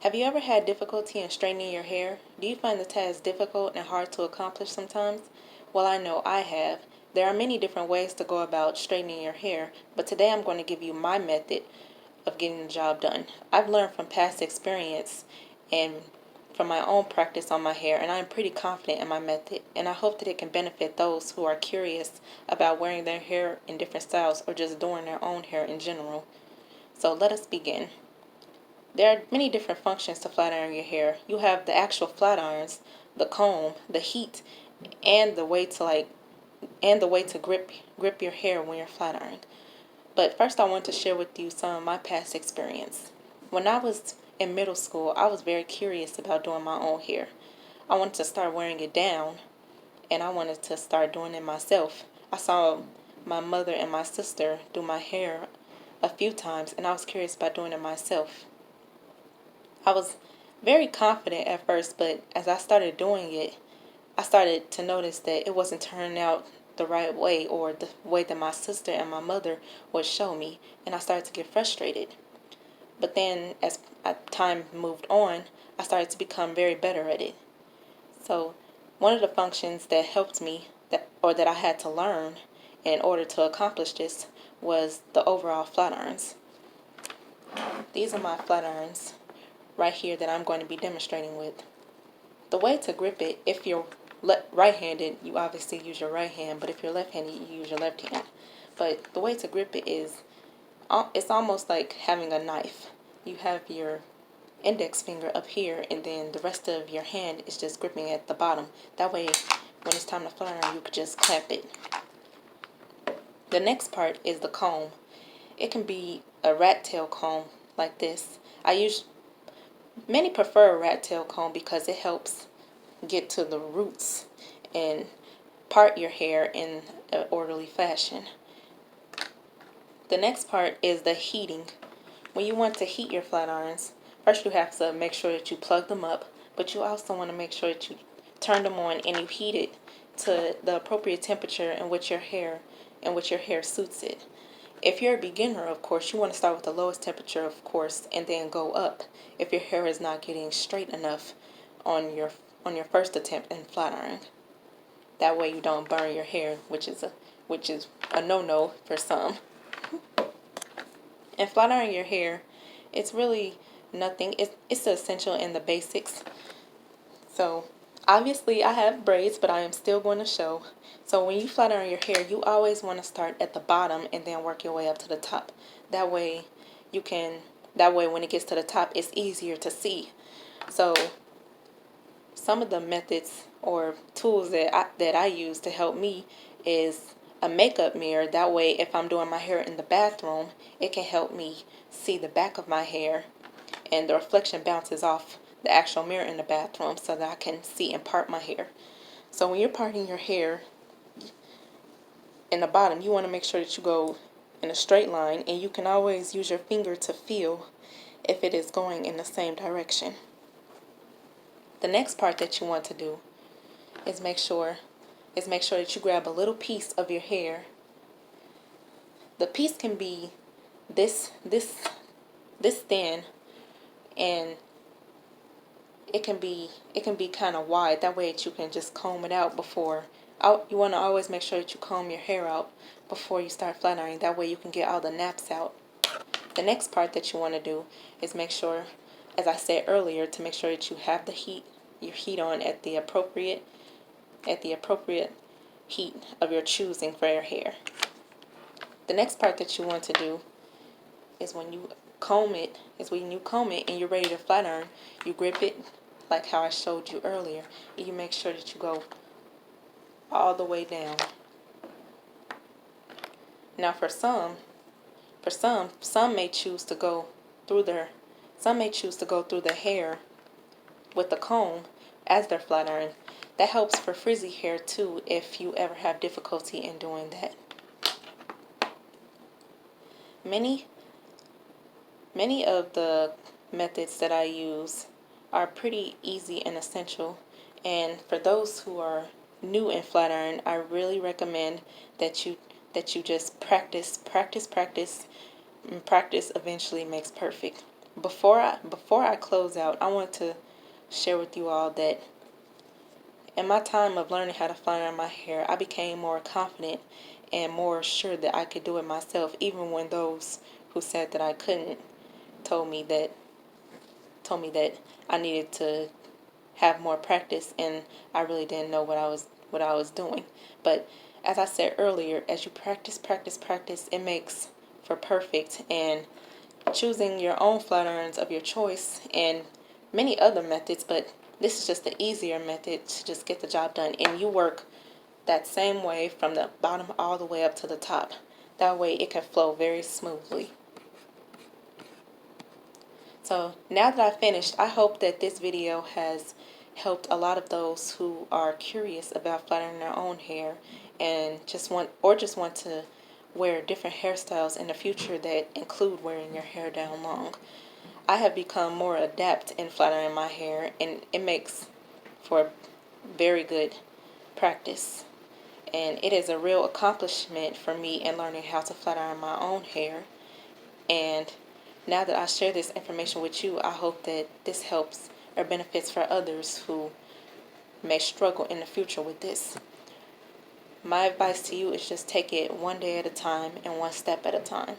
Have you ever had difficulty in straightening your hair? Do you find the task difficult and hard to accomplish sometimes? Well, I know I have. There are many different ways to go about straightening your hair, but today I'm going to give you my method of getting the job done. I've learned from past experience and from my own practice on my hair, and I'm pretty confident in my method, and I hope that it can benefit those who are curious about wearing their hair in different styles or just doing their own hair in general. So let us begin. There are many different functions to flat iron your hair. You have the actual flat irons, the comb, the heat, and the way to grip your hair when you're flat ironed. But first I want to share with you some of my past experience. When I was in middle school, I was very curious about doing my own hair. I wanted to start wearing it down, and I wanted to start doing it myself. I saw my mother and my sister do my hair a few times, and I was curious about doing it myself. I was very confident at first, but as I started doing it, I started to notice that it wasn't turning out the right way or the way that my sister and my mother would show me, and I started to get frustrated. But then as time moved on, I started to become very better at it. So one of the functions that helped me that I had to learn in order to accomplish this was the overall flat irons. These are my flat irons right here that I'm going to be demonstrating with. The way to grip it, if you're right-handed, you obviously use your right hand, but if you're left-handed, you use your left hand. But the way to grip it is, it's almost like having a knife. You have your index finger up here, and then the rest of your hand is just gripping at the bottom. That way, when it's time to flat iron, you could just clamp it. The next part is the comb. It can be a rat tail comb like this. Many prefer a rat tail comb because it helps get to the roots and part your hair in an orderly fashion. The next part is the heating. When you want to heat your flat irons, first you have to make sure that you plug them up, but you also want to make sure that you turn them on and you heat it to the appropriate temperature in which your hair suits it. If you're a beginner, of course, you want to start with the lowest temperature, of course, and then go up if your hair is not getting straight enough on your first attempt in flat iron. That way you don't burn your hair, which is a no-no for some. And flat iron your hair, it's really nothing. It's essential in the basics. So obviously I have braids, but I am still going to show. So when you flat iron your hair, you always want to start at the bottom and then work your way up to the top. That way when it gets to the top, it's easier to see. So some of the methods or tools that I use to help me is a makeup mirror. That way, if I'm doing my hair in the bathroom, it can help me see the back of my hair, and the reflection bounces off the actual mirror in the bathroom so that I can see and part my hair. So when you're parting your hair in the bottom, you want to make sure that you go in a straight line, and you can always use your finger to feel if it is going in the same direction. The next part that you want to do is make sure that you grab a little piece of your hair. The piece can be this thin, and it can be kind of wide. That way you can just comb it out before. You want to always make sure that you comb your hair out before you start flat ironing. That way you can get all the naps out. The next part that you want to do is make sure, as I said earlier, to make sure that you have your heat on at the appropriate heat of your choosing for your hair. The next part that you want to do is when you comb it and you're ready to flat iron, you grip it like how I showed you earlier, and you make sure that you go all the way down. Now for some may choose to go through their hair with the comb as they're flat iron. That helps for frizzy hair too if you ever have difficulty in doing that. Many of the methods that I use are pretty easy and essential, and for those who are new in flat iron, I really recommend that you just practice, and practice eventually makes perfect. Before I close out, I want to share with you all that in my time of learning how to flat iron my hair, I became more confident and more sure that I could do it myself, even when those who said that I couldn't told me that I needed to have more practice, and I really didn't know what I was doing. But as I said earlier, as you practice, it makes for perfect. And choosing your own flat irons of your choice and many other methods, but this is just the easier method to just get the job done. And you work that same way from the bottom all the way up to the top. That way it can flow very smoothly. So now that I finished, I hope that this video has helped a lot of those who are curious about flattering their own hair and just want to wear different hairstyles in the future that include wearing your hair down long. I have become more adept in flattering my hair, and it makes for very good practice. And it is a real accomplishment for me in learning how to flat iron my own hair. And now that I share this information with you, I hope that this helps or benefits for others who may struggle in the future with this. My advice to you is just take it one day at a time and one step at a time.